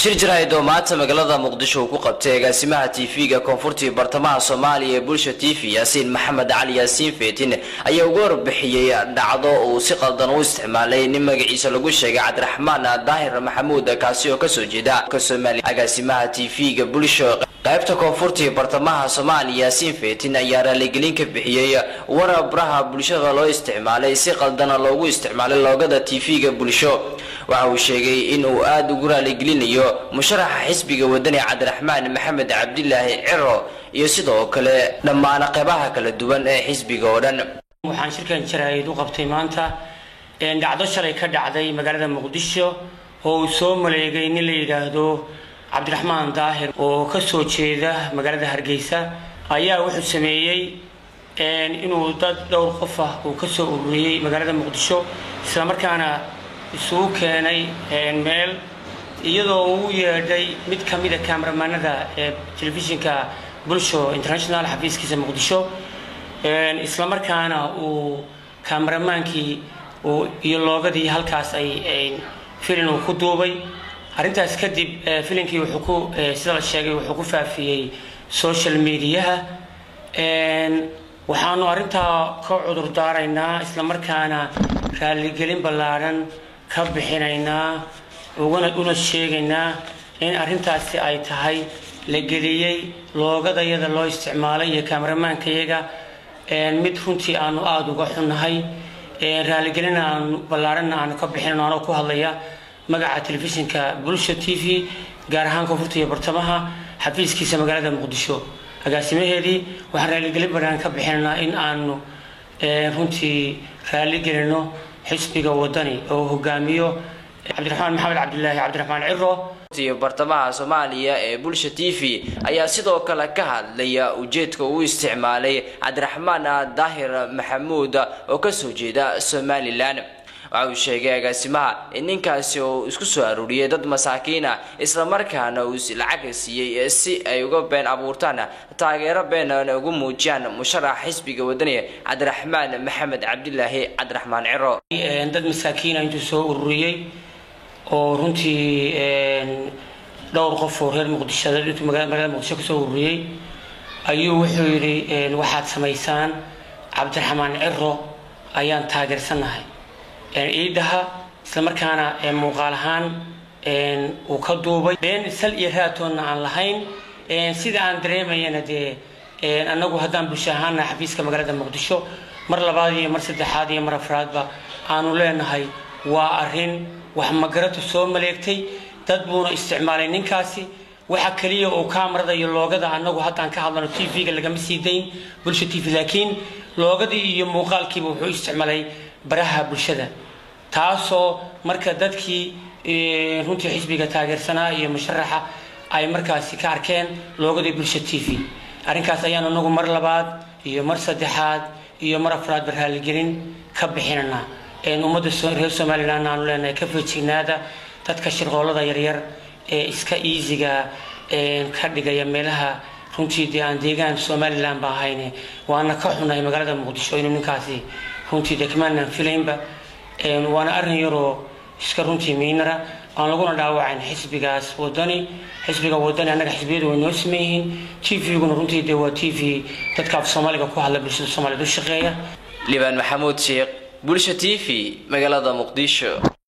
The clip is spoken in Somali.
shir jaraa'id maanta magaalada Muqdisho ku qabtay agaasimaha TV-ga Koonfurta Bartamaha Soomaaliya Bulsho TV Yaasiin Maxamed Cali Yaasiin Feetin ayaa ugu warbixiyay dhacdo uu si qaldan u isticmaalay nin magaciisa lagu sheegay Cabdiraxmaan Daahir Maxamuud kaasi oo ka soo jeeda Soomaaliya. Agaasimaha TV-ga Bulsho qaybta Koonfurta Bartamaha Soomaaliya Yaasiin Feetin ayaa raaligelin ka bixiyay warabraha bulshada loo isticmaalay si qaldan loogu isticmaalay loogada TV-ga Bulsho. waxa uu sheegay in uu aad ugu raaligelinayo musharaxa xisbiga wadani Cabdiraxmaan Maxamed Cabdilaahi Ciro iyo sidoo kale dhammaan qaybaha kala duwan ee xisbiga oo dhan. waxaan shirkan jaraa'id u qabtay maanta dhacdo shalay ka dhacday magaalada Muqdisho oo uu soo maleegay in la yiraahdo Cabdiraxmaan Daahir oo ka soo jeeda magaalada Hargeysa ayaa wuxuu sameeyay inuu dad dhowr qof ah uu ka soo ururiyay magaalada Muqdisho isla markaana isugu keenay meel iyadoo uu yeedhay mid ka mid ah kaameramanada ee telefishinka Bulsho International xafiiskiisa Muqdisho isla markaana uu kaameramaankii iyo loogadii halkaas ay filim ku duubay. arintaas kadib filimkii wuxuu ku sida la sheegay wuxuu ku faafiyay social media waxaanu arintaa ka cudur daaraynaa isla markaana raaligelin ballaaran ka bixinaynaa una sheegaynaa in arintaasi ay tahay la geliyay loogadayada loo isticmaalay iyo kaameramaankayaga mid runtii aanu aad uga xunnahay raaligelin aanu ballaaran aanu ka bixinayno anoo ku hadlaya magaca telefishinka Bulsho TV gaar ahaan Koonfurta Bartamaha xafiiskiisa magaalada Muqdisho. agaasimaheedii waxaan raaligelin ballaaran ka bixinaynaa in aanu runtii raaligelino xisbiga wadani oo hogaamiyo Cabdiraxmaan Maxamed Cabdilaahi Cabdiraxmaan Ciro. Bartamaha Soomaaliya ee Bulsho TV ayaa sidoo kale ka hadlaya ujeedka uu isticmaalay Cabdiraxmaan Daahir Maxamuud oo ka soo jeeda Somaliland. waxa uu sheegay agaasimaha in ninkaasi uu isku soo aruuriyay dad masaakiin ah isla markaana uu lacag siiyay si ay uga been abuurtaan taageero been ugu muujiyaan musharaxa xisbiga wadani Cabdiraxmaan Maxamed Cabdilaahi Cabdiraxmaan Ciro. dad masaakiin ah intuu soo ururiyay oo runtii dhowr qof oo reer Muqdisho intuu magaalada Muqdisho ka soo ururiyay ayuu wuxuu yiri waxaad samaysaan Cabdiraxmaan Ciro ayaan taageersanahay iidaha isla markaana muuqaal ahaan uu ka duubay been sal iyo raatoon aan lahayn sida aan dareemayna anagu haddaan bulsho ahaan xafiiska magaalada Muqdisho mar labaad iyo mar saddexaad iyo mar afraadba aanu leenahay waa arin wax magaratu soo maleegtay dad buuna isticmaalay ninkaasi waxa kaliya oo kaamarada iyo loogada anagu haddaan ka hadlano TV-ga laga masiidayn Bulsho TV laakiin loogadii iyo muuqaalkiiba wuxuu isticmaalay baraha bulshada taasoo marka dadkii runtii xisbiga taageersanaa iyo musharaxa ay markaasi ka arkeen loogadii Bulsho TV. arinkaas ayaan anagu mar labaad iyo mar saddexaad iyo mar afraad raaligelin ka bixinana ummadda reer Somaliland aanu leenahay ka feejignaada dadka shirqoolada yaryar ee iska easy-ga ka dhigaya meelaha runtii aan deegaan Somaliland ba ahayn waana ka xunahay magaalada Muqdisho inuu ninkaasi runtii dekmaan filimba waana arin yaro iska runtii miinara aan laguna dhaawacayn xisbigaas wadani anaga xisbiyadu way noo sameeyeen TV-guna runtii waa TV dadka Soomaaliga ku hadla bulshada Soomaaliyeed u shaqeeya. Liban Maxamuud Sheekh Bulsho TV magaalada Muqdisho.